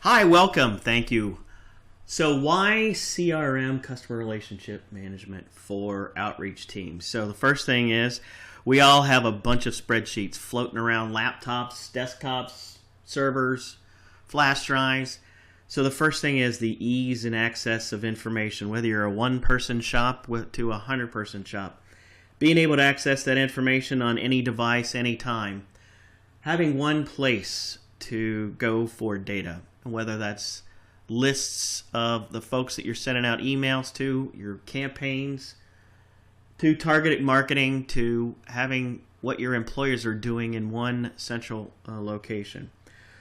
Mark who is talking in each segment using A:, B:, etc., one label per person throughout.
A: Hi, welcome. Thank you. So why CRM, customer relationship management, for outreach teams? So the first thing is we all have a bunch of spreadsheets floating around laptops, desktops, servers, flash drives. So the first thing is the ease and access of information, whether you're a one-person shop to a 100-person shop. Being able to access that information on any device, anytime. Having one place to go for data, whether that's lists of the folks that you're sending out emails to, your campaigns, to targeted marketing, to having what your employers are doing in one central location.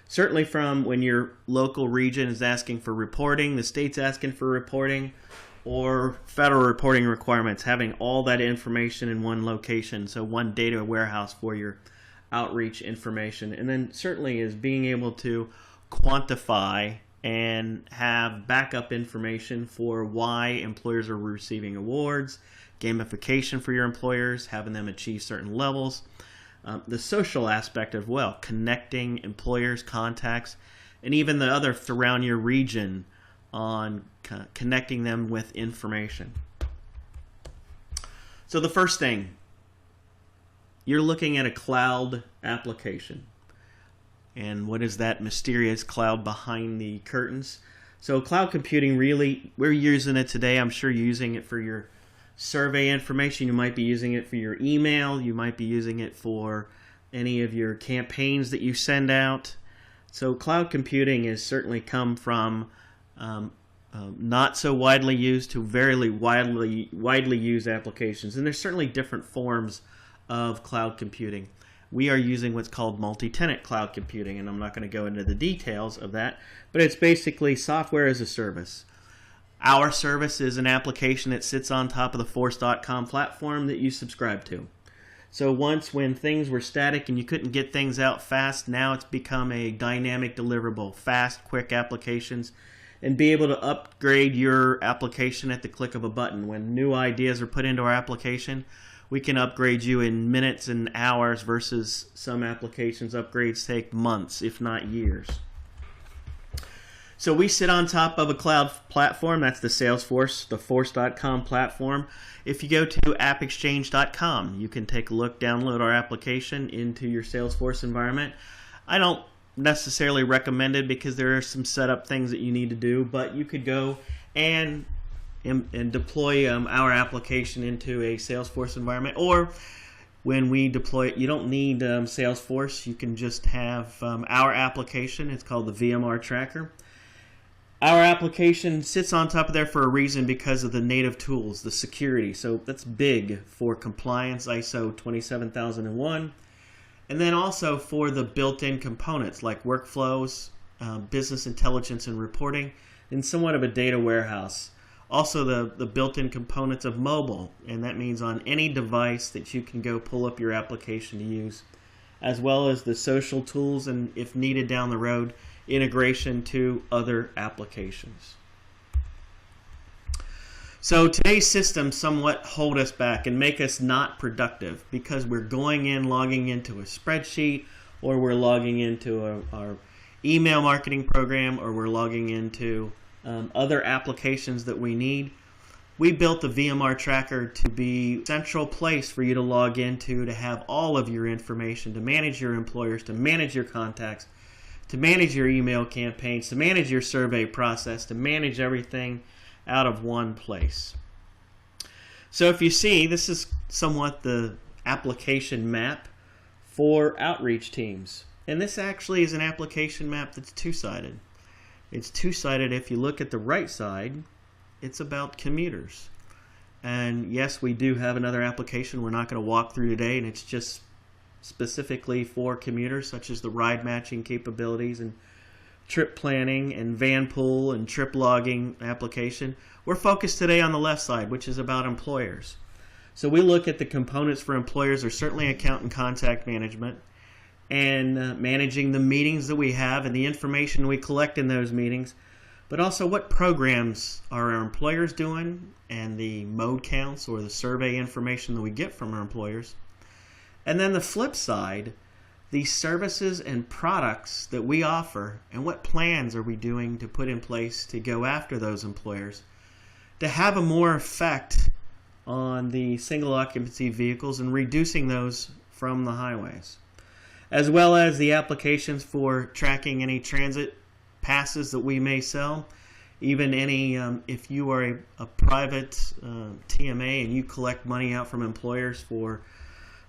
A: Certainly from when your local region is asking for reporting, the state's asking for reporting, or federal reporting requirements, having all that information in one location, so one data warehouse for your outreach information. And then certainly is being able to quantify and have backup information for why employers are receiving awards, gamification for your employers, having them achieve certain levels, the social aspect as well, connecting employers, contacts, and even the other around your region on connecting them with information. So the first thing, you're looking at a cloud application. And what is that mysterious cloud behind the curtains? So cloud computing, really, we're using it today. I'm sure you're using it for your survey information. You might be using it for your email. You might be using it for any of your campaigns that you send out. So cloud computing has certainly come from not so widely used to very widely used applications. And there's certainly different forms of cloud computing. We are using what's called multi-tenant cloud computing, and I'm not going to go into the details of that, but it's basically software as a service. Our service is an application that sits on top of the Force.com platform that you subscribe to. So when things were static and you couldn't get things out fast, now it's become a dynamic deliverable, fast, quick applications, and be able to upgrade your application at the click of a button. When new ideas are put into our application, we can upgrade you in minutes and hours versus some applications upgrades take months, if not years. So we sit on top of a cloud platform. That's the Salesforce, the Force.com platform. If you go to appexchange.com, you can take a look, download our application into your Salesforce environment. I don't necessarily recommend it because there are some setup things that you need to do, but you could go and deploy our application into a Salesforce environment. Or when we deploy it, you don't need Salesforce. You can just have our application. It's called the VMR Tracker. Our application sits on top of there for a reason, because of the native tools, the security. So that's big for compliance, ISO 27001. And then also for the built-in components like workflows, business intelligence and reporting, and somewhat of a data warehouse. Also the built-in components of mobile, and that means on any device that you can go pull up your application to use, as well as the social tools and, if needed down the road, integration to other applications. So today's systems somewhat hold us back and make us not productive because we're logging into a spreadsheet, or we're logging into our email marketing program, or we're logging into other applications that we need. We built the VMR Tracker to be a central place for you to log into, to have all of your information, to manage your employers, to manage your contacts, to manage your email campaigns, to manage your survey process, to manage everything out of one place. So if you see, this is somewhat the application map for outreach teams. And this actually is an application map that's two-sided. It's two-sided. If you look at the right side, it's about commuters. And yes, we do have another application we're not going to walk through today, and it's just specifically for commuters, such as the ride matching capabilities and trip planning and van pool and trip logging application. We're focused today on the left side, which is about employers. So we look at the components for employers are certainly account and contact management, and managing the meetings that we have and the information we collect in those meetings, but also what programs are our employers doing, and the mode counts or the survey information that we get from our employers. And then the flip side, the services and products that we offer, and what plans are we doing to put in place to go after those employers to have a more effect on the single occupancy vehicles and reducing those from the highways, as well as the applications for tracking any transit passes that we may sell, even any if you are a private TMA and you collect money out from employers for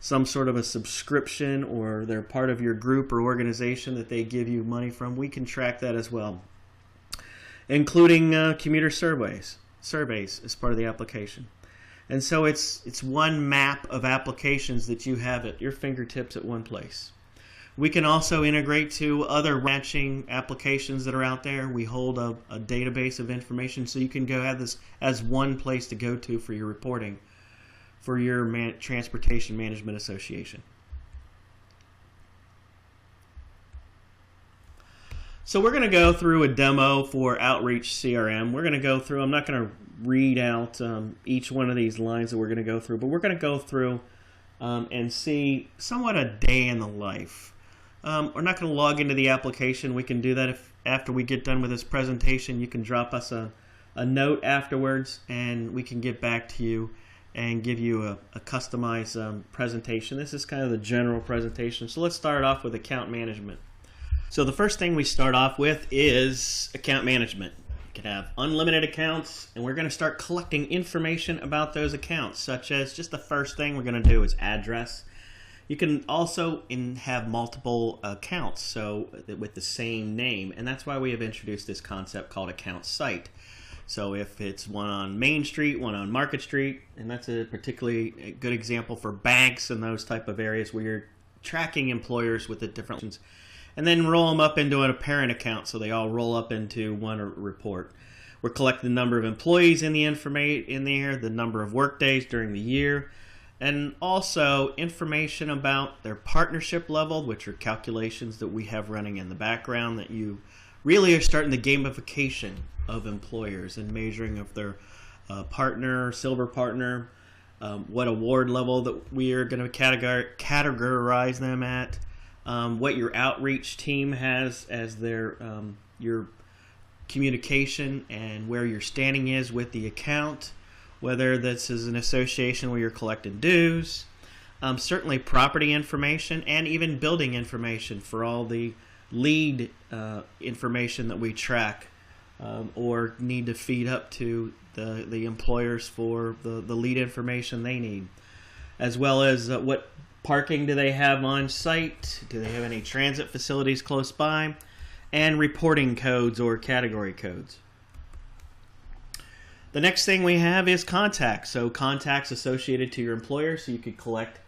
A: some sort of a subscription, or they're part of your group or organization that they give you money from, we can track that as well, including commuter surveys as part of the application. And so it's one map of applications that you have at your fingertips at one place. We can also integrate to other matching applications that are out there. We hold a database of information, so you can go have this as one place to go to for your reporting for your Transportation Management Association. So we're going to go through a demo for Outreach CRM. We're going to go through, I'm not going to read out each one of these lines that we're going to go through, but we're going to go through and see somewhat a day in the life. We're not going to log into the application. We can do that after we get done with this presentation. You can drop us a note afterwards, and we can get back to you and give you a customized presentation. This is kind of the general presentation. So let's start off with account management. So the first thing we start off with is account management. You can have unlimited accounts, and we're going to start collecting information about those accounts, such as just the first thing we're going to do is address. You can also have multiple accounts, so with the same name, and that's why we have introduced this concept called account site. So if it's one on Main Street, one on Market Street, and that's a particularly good example for banks and those type of areas where you're tracking employers with the different ones, and then roll them up into a parent account so they all roll up into one report. We're collecting the number of employees in the in there, the number of work days during the year, and also information about their partnership level, which are calculations that we have running in the background that you really are starting the gamification of employers and measuring of their partner, silver partner, what award level that we are going to categorize them at, what your outreach team has as their your communication and where your standing is with the account, whether this is an association where you're collecting dues, certainly property information, and even building information for all the lead information that we track or need to feed up to the employers for the lead information they need, as well as what parking do they have on site, do they have any transit facilities close by, and reporting codes or category codes. The next thing we have is contacts. So contacts associated to your employer, so you could collect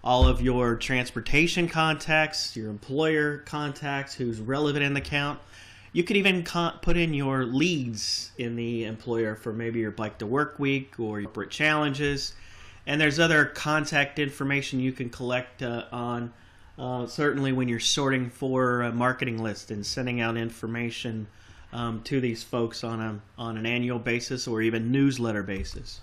A: all of your transportation contacts, your employer contacts, who's relevant in the account. You could even put in your leads in the employer for maybe your bike to work week or your corporate challenges. And there's other contact information you can collect on certainly when you're sorting for a marketing list and sending out information to these folks on an annual basis or even newsletter basis.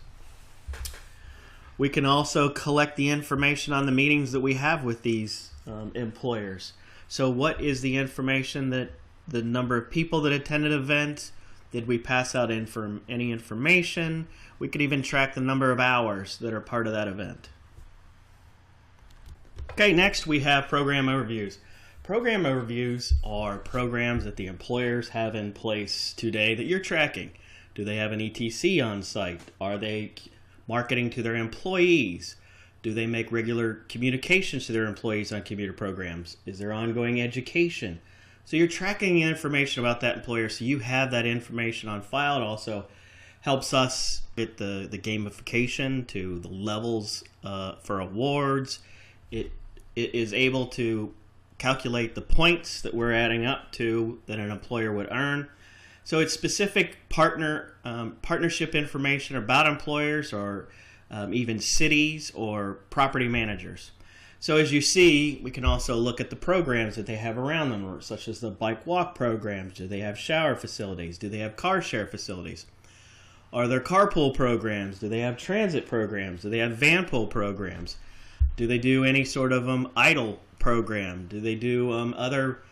A: We can also collect the information on the meetings that we have with these employers. So what is the information that the number of people that attended an event? Did we pass out any information? We could even track the number of hours that are part of that event. Okay, next we have program overviews. Program overviews are programs that the employers have in place today that you're tracking. Do they have an ETC on site? Are they marketing to their employees? Do they make regular communications to their employees on commuter programs? Is there ongoing education? So you're tracking information about that employer, so you have that information on file. It also helps us get the gamification to the levels for awards. It is able to calculate the points that we're adding up to that an employer would earn. So it's specific partnership information about employers or even cities or property managers. So as you see, we can also look at the programs that they have around them, such as the bike walk programs. Do they have shower facilities? Do they have car share facilities? Are there carpool programs? Do they have transit programs? Do they have van pool programs? Do they do any sort of idle program? Do they do other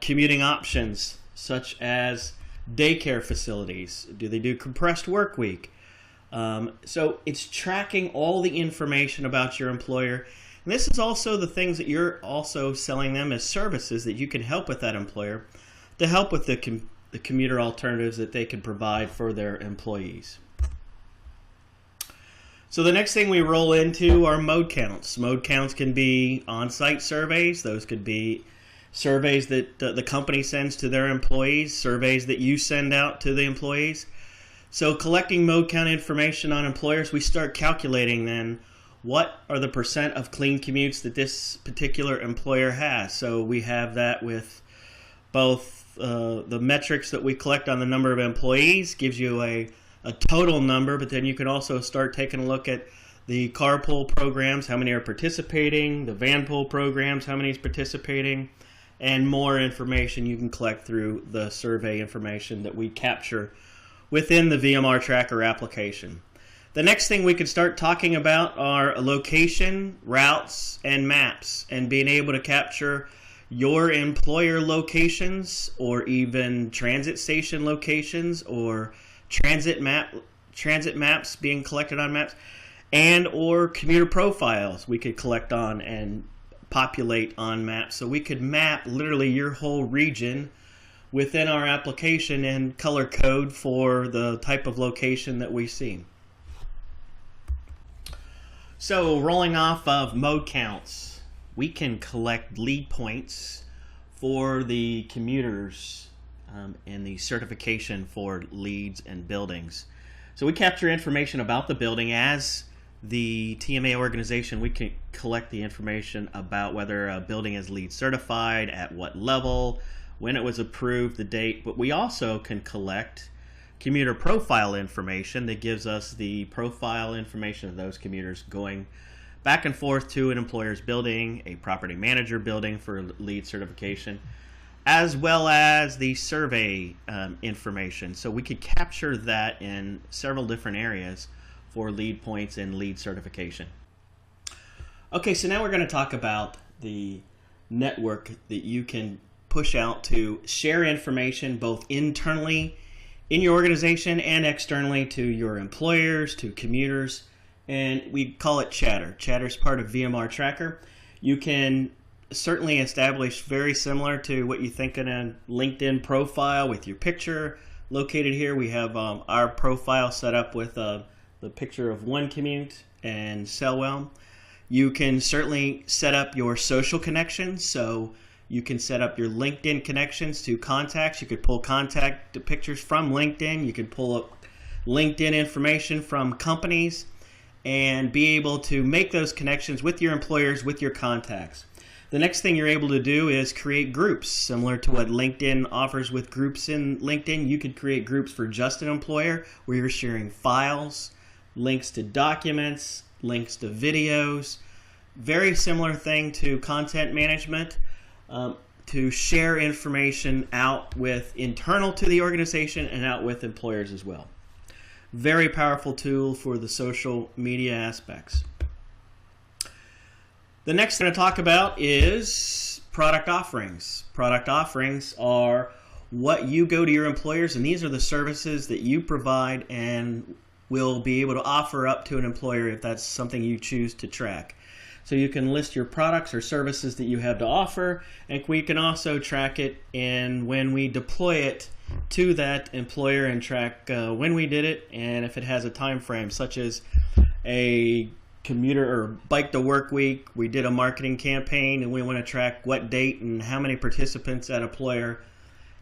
A: commuting options such as daycare facilities? Do they do compressed work week? So it's tracking all the information about your employer. And this is also the things that you're also selling them as services that you can help with that employer to help with the commuter alternatives that they can provide for their employees. So the next thing we roll into are mode counts. Mode counts can be on-site surveys. Those could be surveys that the company sends to their employees, surveys that you send out to the employees. So collecting mode count information on employers, we start calculating then what are the percent of clean commutes that this particular employer has. So we have that with both the metrics that we collect on the number of employees, gives you a total number, but then you can also start taking a look at the carpool programs, how many are participating, the van pool programs, how many is participating, and more information you can collect through the survey information that we capture within the VMR Tracker application. The next thing we could start talking about are location, routes, and maps, and being able to capture your employer locations or even transit station locations or transit maps being collected on maps, and or commuter profiles we could collect on and populate on maps. So we could map literally your whole region within our application and color code for the type of location that we see. So rolling off of mode counts, we can collect lead points for the commuters and the certification for leads and buildings. So we capture information about the building. As the TMA organization, we can collect the information about whether a building is LEED certified, at what level, when it was approved, the date, but we also can collect commuter profile information that gives us the profile information of those commuters going back and forth to an employer's building, a property manager building for LEED certification, as well as the survey information. So we could capture that in several different areas for LEED points and LEED certification. Okay, so now we're going to talk about the network that you can push out to share information both internally in your organization and externally to your employers, to commuters, and we call it Chatter. Chatter is part of VMR Tracker. You can certainly establish very similar to what you think in a LinkedIn profile with your picture located here. We have our profile set up with the picture of OneCommute and Selwell. You can certainly set up your social connections, so you can set up your LinkedIn connections to contacts. You could pull contact pictures from LinkedIn. You could pull up LinkedIn information from companies and be able to make those connections with your employers, with your contacts. The next thing you're able to do is create groups. Similar to what LinkedIn offers with groups in LinkedIn, you could create groups for just an employer where you're sharing files, links to documents, links to videos. Very similar thing to content management, to share information out with internal to the organization and out with employers as well. Very powerful tool for the social media aspects. The next thing to talk about is product offerings. Product offerings are what you go to your employers, and these are the services that you provide and will be able to offer up to an employer if that's something you choose to track. So you can list your products or services that you have to offer, and we can also track it and when we deploy it to that employer and track when we did it and if it has a time frame, such as a commuter or bike to work week. We did a marketing campaign and we want to track what date and how many participants at employer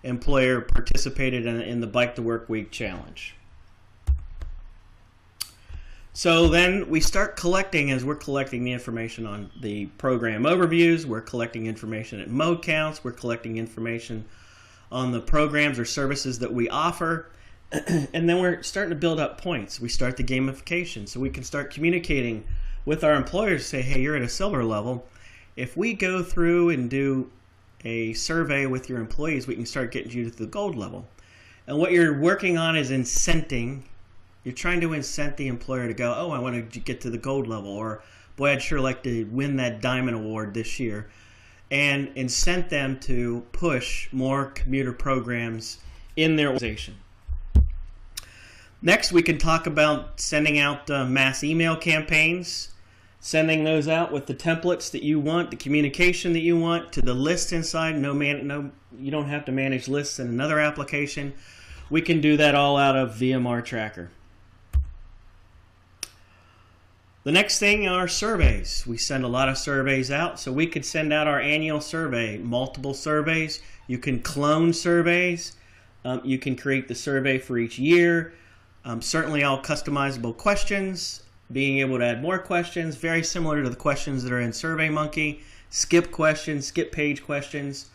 A: participated in the bike to work week challenge. So then we start collecting, as we're collecting the information on the program overviews, we're collecting information at mode counts, we're collecting information on the programs or services that we offer, and then we're starting to build up points. We start the gamification, so we can start communicating with our employers, say, hey, you're at a silver level. If we go through and do a survey with your employees, we can start getting you to the gold level. And what you're working on is incenting. You're trying to incent the employer to go, oh, I want to get to the gold level, or boy, I'd sure like to win that Diamond Award this year, and incent them to push more commuter programs in their organization. Next, we can talk about sending out mass email campaigns, sending those out with the templates that you want, the communication that you want, to the list inside. You don't have to manage lists in another application. We can do that all out of VMR Tracker. The next thing are surveys. We send a lot of surveys out, so we could send out our annual survey, multiple surveys. You can clone surveys. You can create the survey for each year. Certainly all customizable questions, being able to add more questions, very similar to the questions that are in SurveyMonkey, skip questions, skip page questions.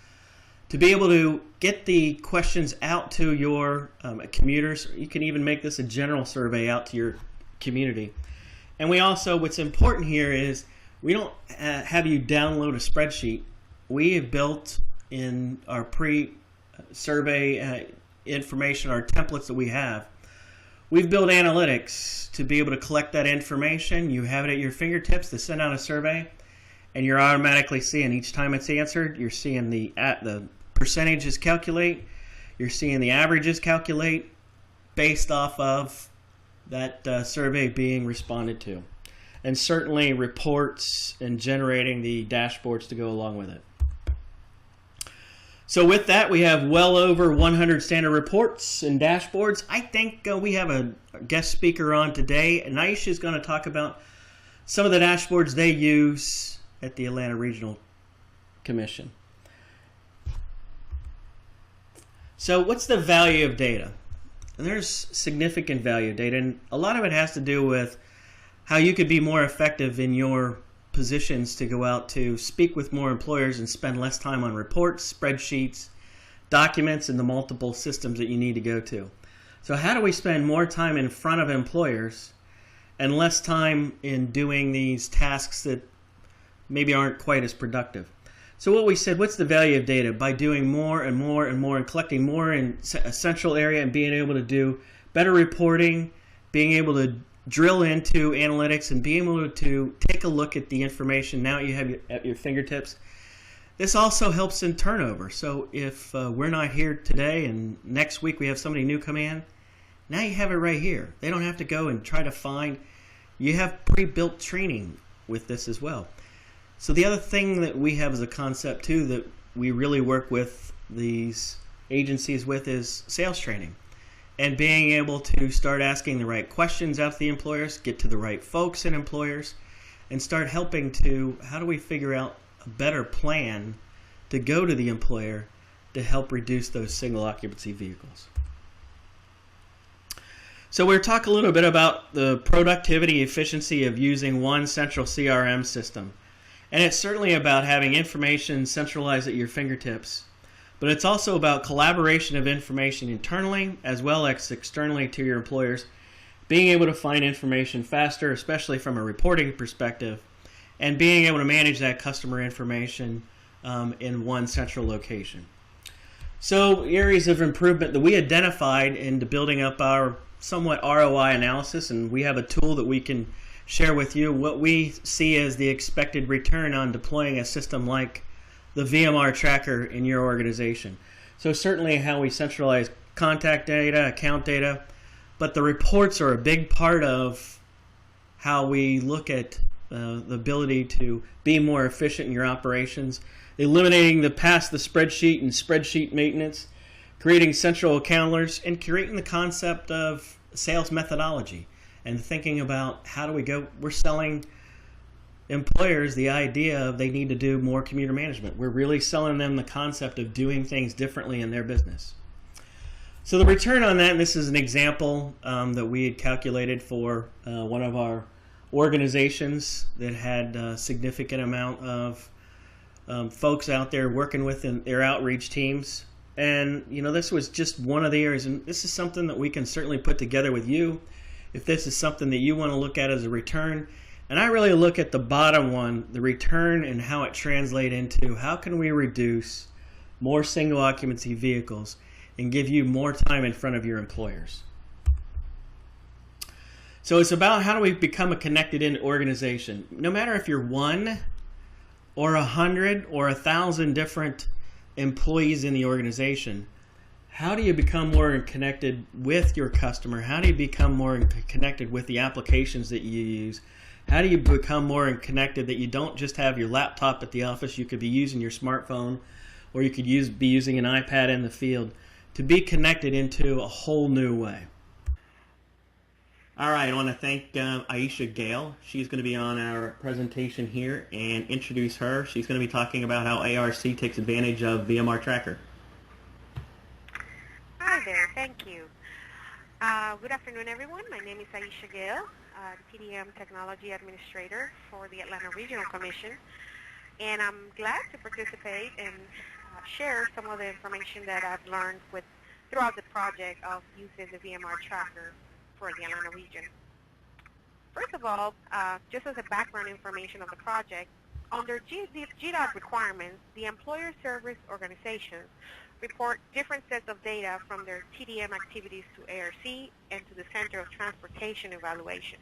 A: To be able to get the questions out to your commuters, you can even make this a general survey out to your community. And we also, what's important here is we don't have you download a spreadsheet. We have built in our pre-survey information, our templates that we have, we've built analytics to be able to collect that information. You have it at your fingertips to send out a survey, and you're automatically seeing each time it's answered, you're seeing the percentages calculate, you're seeing the averages calculate based off of that survey being responded to. And certainly reports and generating the dashboards to go along with it. So with that, we have well over 100 standard reports and dashboards. I think we have a guest speaker on today, and Aisha is going to talk about some of the dashboards they use at the Atlanta Regional Commission. So what's the value of data? And there's significant value of data, and a lot of it has to do with how you could be more effective in your positions to go out to speak with more employers and spend less time on reports, spreadsheets, documents, and the multiple systems that you need to go to. So how do we spend more time in front of employers and less time in doing these tasks that maybe aren't quite as productive? So what we said, what's the value of data? By doing more and more and more and collecting more in a central area and being able to do better reporting, being able to drill into analytics and being able to take a look at the information now you have at your fingertips. This also helps in turnover. So if we're not here today and next week we have somebody new come in, now you have it right here. They don't have to go and try to find. You have pre-built training with this as well. So the other thing that we have as a concept too that we really work with these agencies with is sales training. And being able to start asking the right questions out to the employers, get to the right folks and employers, and start helping to, how do we figure out a better plan to go to the employer to help reduce those single occupancy vehicles. So we'll talk a little bit about the productivity efficiency of using one central CRM system. And it's certainly about having information centralized at your fingertips. But it's also about collaboration of information internally as well as externally to your employers, being able to find information faster, especially from a reporting perspective, and being able to manage that customer information in one central location. So areas of improvement that we identified into building up our somewhat ROI analysis, and we have a tool that we can share with you what we see as the expected return on deploying a system like the VMR Tracker in your organization. So certainly how we centralize contact data, account data, but the reports are a big part of how we look at the ability to be more efficient in your operations, eliminating the spreadsheet and spreadsheet maintenance, creating central accounters, and creating the concept of sales methodology and thinking about how do we go. We're selling employers the idea of they need to do more commuter management. We're really selling them the concept of doing things differently in their business. So the return on that, and this is an example that we had calculated for one of our organizations that had a significant amount of folks out there working with their outreach teams. And this was just one of the areas, and this is something that we can certainly put together with you if this is something that you want to look at as a return. And I really look at the bottom one, the return, and how it translates into how can we reduce more single occupancy vehicles and give you more time in front of your employers. So it's about how do we become a connected in organization. No matter if you're 1 or 100 or 1,000 different employees in the organization, how do you become more connected with your customer? How do you become more connected with the applications that you use? How do you become more connected that you don't just have your laptop at the office? You could be using your smartphone, or you could be using an iPad in the field to be connected into a whole new way. All right, I want to thank Aisha Gale. She's going to be on our presentation here and introduce her. She's going to be talking about how ARC takes advantage of VMR Tracker.
B: Hi there, thank you. Good afternoon, everyone. My name is Aisha Gale, the TDM Technology Administrator for the Atlanta Regional Commission, and I'm glad to participate and share some of the information that I've learned throughout the project of using the VMR Tracker for the Atlanta region. First of all, just as a background information of the project, under GDOT requirements, the employer service organizations report different sets of data from their TDM activities to ARC and to the Center of Transportation Evaluation.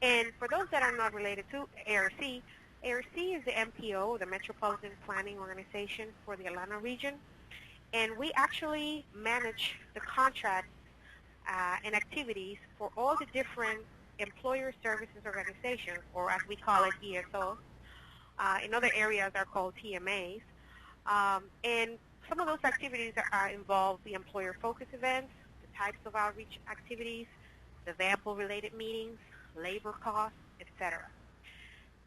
B: And for those that are not related to ARC, ARC is the MPO, the Metropolitan Planning Organization for the Atlanta region, and we actually manage the contracts and activities for all the different employer services organizations, or as we call it, ESOs. In other areas are called TMAs. And some of those activities involve the employer focus events, the types of outreach activities, the VAMPL-related meetings, labor costs, etc.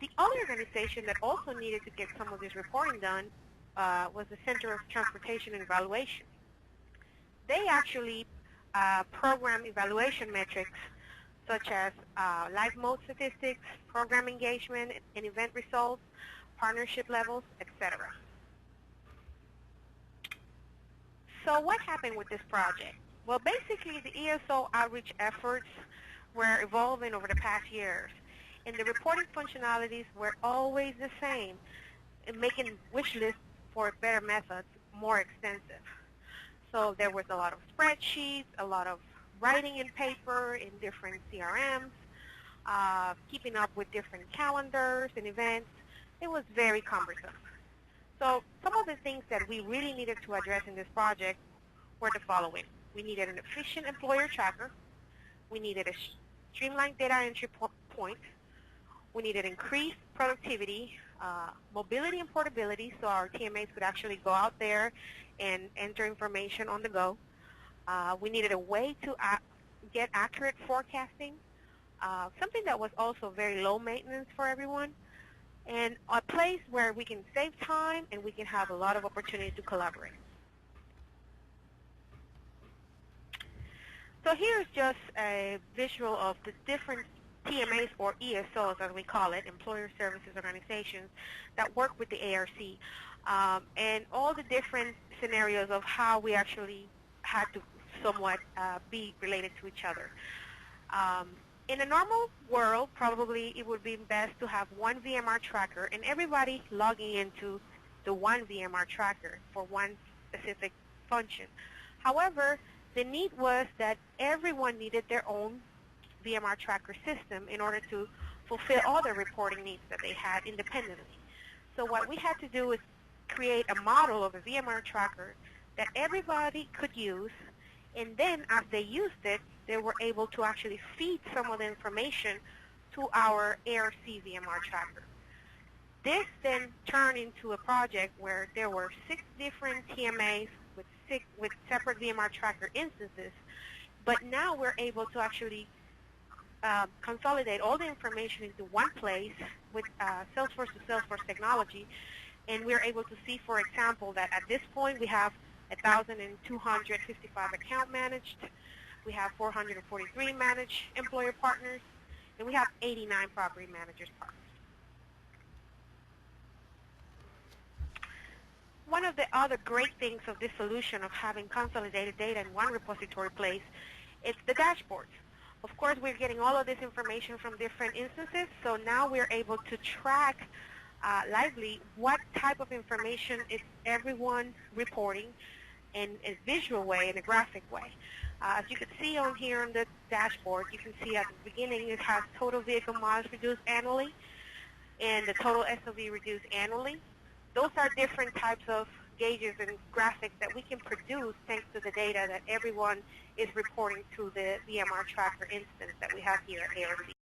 B: The other organization that also needed to get some of this reporting done was the Center of Transportation and Evaluation. They actually program evaluation metrics such as live mode statistics, program engagement and event results, partnership levels, etc. So what happened with this project? Well, basically the ESO outreach efforts were evolving over the past years, and the reporting functionalities were always the same, making wish lists for better methods more extensive. So there was a lot of spreadsheets, a lot of writing in paper in different CRMs, keeping up with different calendars and events. It was very cumbersome. So some of the things that we really needed to address in this project were the following. We needed an efficient employer tracker. We needed a streamlined data entry point. We needed increased productivity, mobility and portability, so our TMAs could actually go out there and enter information on the go. We needed a way to get accurate forecasting, something that was also very low maintenance for everyone, and a place where we can save time and we can have a lot of opportunity to collaborate. So here's just a visual of the different TMAs, or ESOs as we call it, Employer Services Organizations, that work with the ARC, and all the different scenarios of how we actually had to somewhat be related to each other. In a normal world, probably it would be best to have one VMR tracker and everybody logging into the one VMR tracker for one specific function. However, the need was that everyone needed their own VMR tracker system in order to fulfill all the reporting needs that they had independently. So what we had to do is create a model of a VMR tracker that everybody could use, and then as they used it, they were able to actually feed some of the information to our ARC VMR tracker. This then turned into a project where there were 6 different TMAs with separate VMR tracker instances, but now we're able to actually consolidate all the information into one place with Salesforce to Salesforce technology, and we're able to see, for example, that at this point we have 1,255 account managed, we have 443 managed employer partners, and we have 89 property managers partners. One of the other great things of this solution of having consolidated data in one repository place is the dashboards. Of course, we're getting all of this information from different instances, so now we're able to track lively what type of information is everyone reporting in a visual way, in a graphic way. As you can see on here on the dashboard, you can see at the beginning it has total vehicle miles reduced annually and the total SOV reduced annually. Those are different types of gauges and graphics that we can produce thanks to the data that everyone is reporting to the VMR Tracker instance that we have here at ARC.